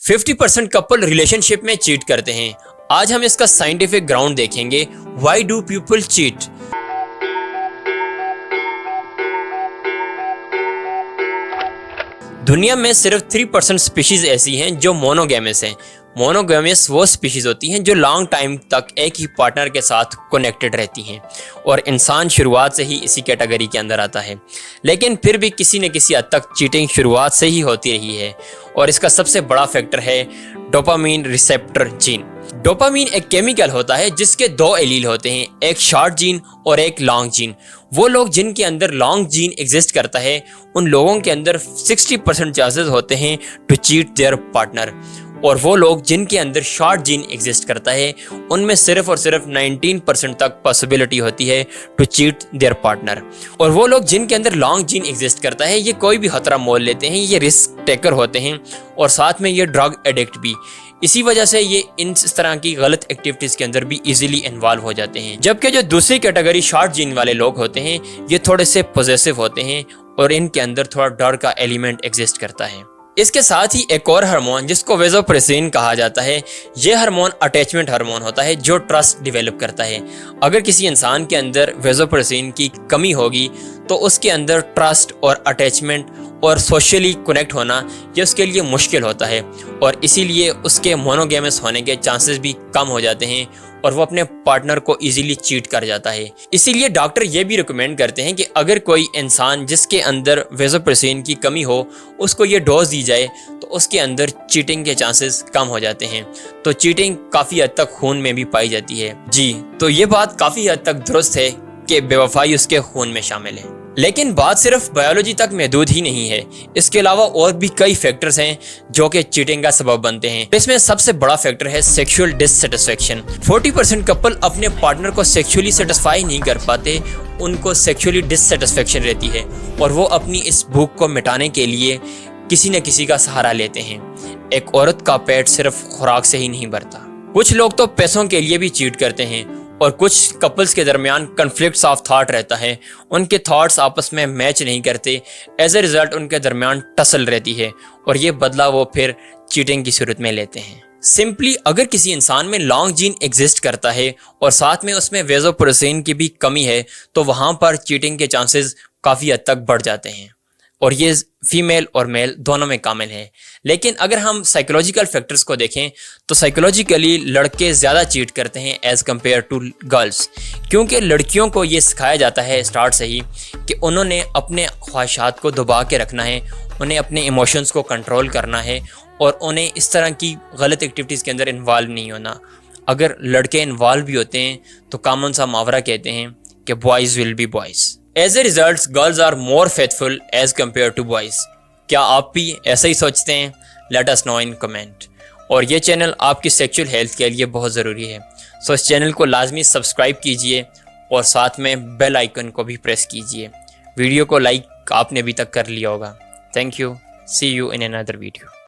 50% couple relationship में cheat करते हैं। आज हम इसका साइंटिफिक ग्राउंड देखेंगे। Why do people cheat? दुनिया में सिर्फ 3% स्पीशीज ऐसी हैं जो मोनोगैमस हैं। मोनोगैमस वो स्पीशीज होती हैं जो लॉन्ग टाइम तक एक ही पार्टनर के साथ कनेक्टेड रहती हैं और इंसान शुरुआत से ही इसी कैटेगरी के अंदर आता है। लेकिन फिर भी किसी न किसी हद तक चीटिंग शुरुआत से ही होती रही है और इसका सबसे बड़ा फैक्टर है डोपामीन रिसेप्टर जीन। डोपामीन एक केमिकल होता है जिसके दो एलील होते हैं, एक शॉर्ट जीन और एक लॉन्ग जीन। वो लोग जिनके अंदर लॉन्ग जीन एग्जिस्ट करता है उन लोगों के अंदर 60% चांसेस होते हैं टू चीट देयर पार्टनर, और वो लोग जिनके अंदर शॉर्ट जीन एग्जिस्ट करता है उनमें सिर्फ और सिर्फ 19% तक पॉसिबिलिटी होती है टू चीट देयर पार्टनर। और वो लोग जिनके अंदर लॉन्ग जीन एग्जिस्ट करता है ये कोई भी खतरा मोल लेते हैं, ये रिस्क टेकर होते हैं और साथ में ये ड्रग एडिक्ट भी। इसी वजह से ये इस तरह की गलत एक्टिविटीज के अंदर भी इजीली इन्वॉल्व हो जाते हैं। जबकि जो दूसरी कैटेगरी शॉर्ट जीन वाले लोग होते हैं ये थोड़े से पॉजेसिव होते हैं और इनके अंदर थोड़ा डर का एलिमेंट एग्जिस्ट करता है। इसके साथ ही एक और हार्मोन जिसको वेसोप्रेसिन कहा जाता है, ये हार्मोन अटैचमेंट हार्मोन होता है जो ट्रस्ट डेवलप करता है। अगर किसी इंसान के अंदर वेसोप्रेसिन की कमी होगी तो उसके अंदर ट्रस्ट और अटैचमेंट और सोशली कनेक्ट होना ये उसके लिए मुश्किल होता है और इसीलिए उसके मोनोगैमस होने के चांसेस भी कम हो जाते हैं और वो अपने पार्टनर को इजीली चीट कर जाता है। इसीलिए डॉक्टर ये भी रिकमेंड करते हैं कि अगर कोई इंसान जिसके अंदर वेसोप्रेसिन की कमी हो उसको ये डोज दी जाए तो उसके अंदर चीटिंग के चांसेस कम हो जाते हैं। तो चीटिंग काफ़ी हद तक खून में भी पाई जाती है। जी, तो ये बात काफ़ी हद तक दुरुस्त है कि बेवफाई उसके खून में शामिल है। लेकिन बात सिर्फ बायोलॉजी तक महदूद ही नहीं है, इसके अलावा और भी कई फैक्टर्स हैं जो कि चीटिंग का सबब बनते हैं। इसमें सबसे बड़ा फैक्टर है सेक्सुअल डिससैटिस्फैक्शन। 40% कपल अपने पार्टनर को सेक्सुअली सेटिस्फाई नहीं कर पाते, उनको सेक्सुअली डिससैटिस्फैक्शन रहती है और वो अपनी इस भूख को मिटाने के लिए किसी न किसी का सहारा लेते हैं। एक औरत का पेट सिर्फ खुराक से ही नहीं भरता। कुछ लोग तो पैसों के लिए भी चीट करते हैं और कुछ कपल्स के दरमियान कन्फ्लिक्ट्स ऑफ थॉट रहता है, उनके थॉट्स आपस में मैच नहीं करते। एज ए रिजल्ट उनके दरमियान टसल रहती है और ये बदला वो फिर चीटिंग की सूरत में लेते हैं। सिंपली अगर किसी इंसान में लॉन्ग जीन एग्जिस्ट करता है और साथ में उसमें वेसोप्रेसिन की भी कमी है तो वहाँ पर चीटिंग के चांसेस काफ़ी हद तक बढ़ जाते हैं और ये फीमेल और मेल दोनों में कामिल है। लेकिन अगर हम साइकोलॉजिकल फैक्टर्स को देखें तो साइकोलॉजिकली लड़के ज़्यादा चीट करते हैं एज़ कम्पेयर टू गर्ल्स, क्योंकि लड़कियों को ये सिखाया जाता है स्टार्ट से ही कि उन्होंने अपने ख्वाहिशात को दबा के रखना है, उन्हें अपने इमोशंस को कंट्रोल करना है और उन्हें इस तरह की गलत एक्टिविटीज़ के अंदर इन्वॉल्व नहीं होना। अगर लड़के इन्वॉल्व भी होते हैं तो कॉमन सा मुहावरा कहते हैं कि boys will be boys. As a result, girls are more faithful as compared to boys. क्या आप भी ऐसा ही सोचते हैं? Let us know in comment. और ये चैनल आपकी सेक्सुअल हेल्थ के लिए बहुत ज़रूरी है, सो इस चैनल को लाजमी सब्सक्राइब कीजिए और साथ में बेल आइकन को भी प्रेस कीजिए। वीडियो को लाइक आपने अभी तक कर लिया होगा। Thank you, see you in another video.